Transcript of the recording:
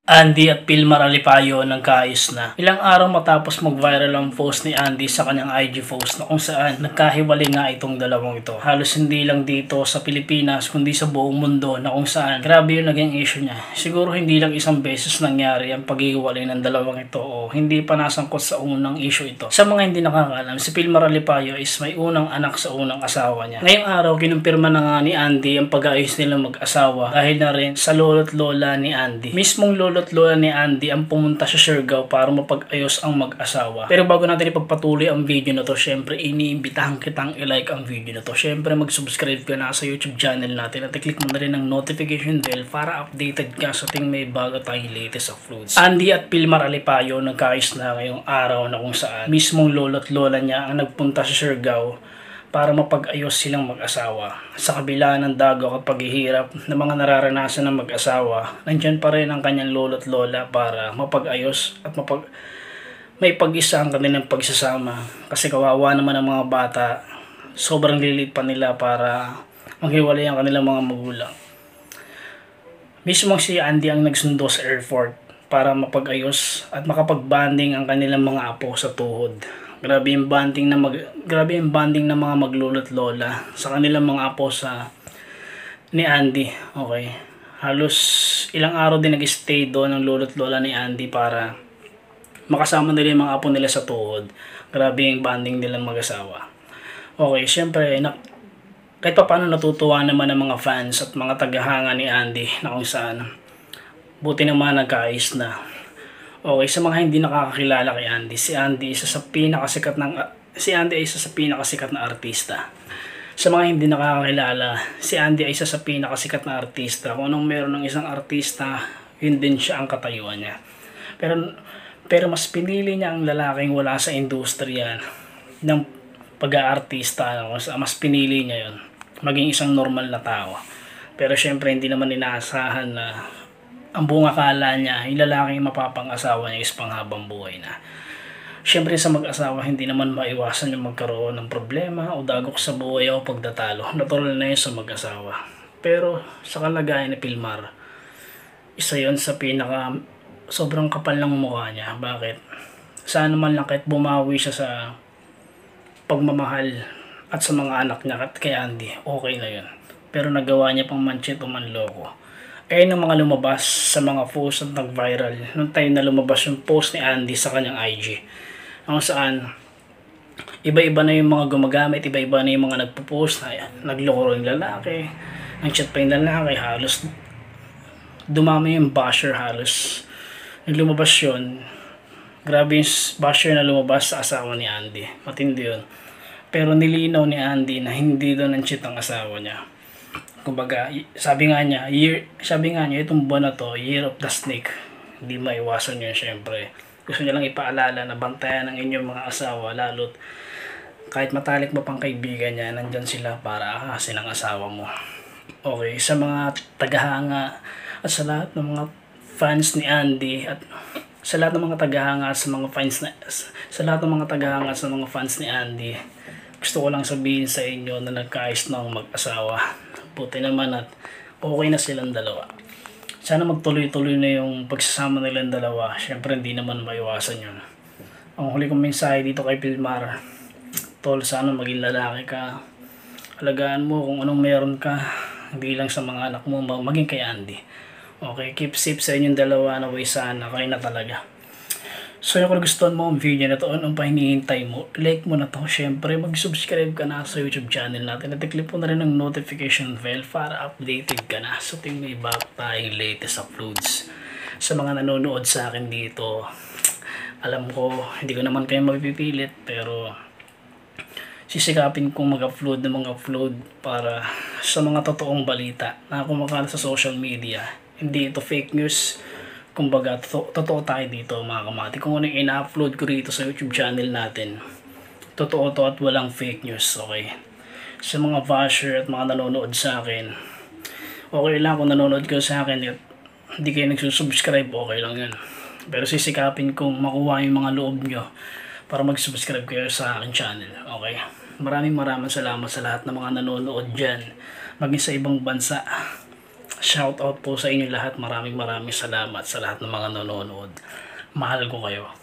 Andy at Pilmar Alipayo nagkaayos na. Ilang araw matapos mag-viral ang post ni Andy sa kanyang IG post na kung saan nagkahiwalay nga itong dalawang ito. Halos hindi lang dito sa Pilipinas kundi sa buong mundo na kung saan grabe yung naging issue niya. Siguro hindi lang isang beses nangyari ang paghihiwalay ng dalawang ito o hindi pa nasangkot sa unang issue ito. Sa mga hindi nakakaalam, si Pilmar Alipayo is may unang anak sa unang asawa niya. Ngayong araw kinumpirma na nga ni Andy ang pag-aayos nilang mag-asawa dahil na rin sa lolo't lola ni Andy. Mismong lolo't lola ni Andy ang pumunta sa Siargao para mapag-ayos ang mag-asawa. Pero bago natin ipagpatuloy ang video na to, syempre iniimbitahan kitang i-like ang video na to. Syempre mag-subscribe ka na sa YouTube channel natin at i-click mo na rin ang notification bell para updated ka sa ting may bago tayong latest uploads. Andy at Pilmar Alipayo nagkaayos na ngayong araw na kung saan mismong lolo't lola niya ang nagpunta sa Siargao para mapag-ayos silang mag-asawa. Sa kabila ng dagok at paghihirap ng mga nararanasan ng mag-asawa, nandyan pa rin ang kanyang lolo't lola para mapag-ayos at may pag-isa ang kanilang pagsasama. Kasi kawawa naman ang mga bata, sobrang lilit pa nila para maghiwalay ang kanilang mga magulang. Mismo si Andy ang nagsundo sa airport para mapag-ayos at makapag-banding ang kanilang mga apo sa tuhod. Grabe yung banding ng mga maglolo't lola sa kanilang mga apo ni Andy. Okay. Halos ilang araw din nag-stay doon ang lolo't lola ni Andy para makasama nila yung mga apo nila sa tuhod. Grabe yung banding nilang mag-asawa. Okay, syempre kahit pa paano natutuwa naman ang mga fans at mga tagahanga ni Andy na kung saan buti naman nagkaayos na. Okay, sa mga hindi nakakakilala kay Andy, si Andy ay isa sa pinakasikat na artista. Sa mga hindi nakakakilala, si Andy ay isa sa pinakasikat na artista. Kung anong meron ng isang artista, yun din siya ang katayuan niya. Pero mas pinili niya ang lalaking wala sa industriya ng pag-aartista. Mas pinili niya yun, maging isang normal na tao. Pero syempre hindi naman inaasahan na ang buong akala niya, yung lalaking mapapang-asawa niya is panghabang buhay na. Siyempre sa mag-asawa, hindi naman maiwasan yung magkaroon ng problema o dagok sa buhay o pagdatalo. Natural na yun sa mag-asawa. Pero sa kalagayan ni Pilmar, isa yun sa sobrang kapal ng mukha niya. Bakit? Sana man lang kahit bumawi siya sa pagmamahal at sa mga anak niya at kay Andy, okay na yun. Pero nagawa niya pang manchit o manloko. Ayun ang mga lumabas sa mga post at nag-viral nung time na lumabas yung post ni Andy sa kanyang IG. Kung saan iba-iba na yung mga gumagamit, iba-iba na yung mga nagpo-post na nagloko yung lalaki, nag-chat pa yung lalaki, halos dumami yung basher, halos lumabas yun. Grabe yung basher na lumabas sa asawa ni Andy, matindi yun. Pero nilinaw ni Andy na hindi doon ang cheat ang asawa niya. Kumbaga, sabi nga niya, itong buwan na to, Year of the Snake. Hindi maiwasan yun, syempre. Gusto niya lang ipaalala na bantayan ng inyong mga asawa, lalo't kahit matalik mo pang kaibigan niya, nandyan sila para akasin ang asawa mo. Okay, sa mga tagahanga at sa lahat ng mga fans ni Andy at sa lahat ng mga tagahanga at sa mga fans ni Andy, gusto ko lang sabihin sa inyo na nagkaayos ng mag-asawa. Buti naman at okay na silang dalawa. Sana magtuloy-tuloy na yung pagsasama nilang dalawa. Siyempre hindi naman maiwasan yun. Ang huli kong mensahe dito kay Pilmar, tol, sana maging lalaki ka. Alagaan mo kung anong meron ka. Hindi lang sa mga anak mo, maging kay Andy. Okay, keep safe sa inyong dalawa na way, sana kayo na talaga. So kung gustuhan mo ang video na to, anong pa hinihintay mo? Like mo na to. Siyempre, mag-subscribe ka na sa YouTube channel natin at i-click mo na rin ang notification bell para updated ka na sa ting may bago tayong latest uploads. Sa mga nanonood sa akin dito, alam ko, hindi ko naman kayo mapipilit, pero sisikapin kong mag-upload ng mga upload para sa mga totoong balita na kumakalat sa social media. Hindi ito fake news. Kumbaga, totoo tayo dito mga kamati. Kung ano yung ina-upload ko rito sa YouTube channel natin, totoo to at walang fake news, okay? Sa mga basher at mga nanonood sa akin, okay lang kung nanonood kayo sa akin at hindi kayo nagsusubscribe, okay lang yan. Pero sisikapin kong makuha yung mga loob nyo para mag-subscribe kayo sa akin channel, okay? Maraming salamat sa lahat ng mga nanonood dyan, maging sa ibang bansa, Shout out po sa inyo lahat. Maraming salamat sa lahat ng mga nanonood. Mahal ko kayo.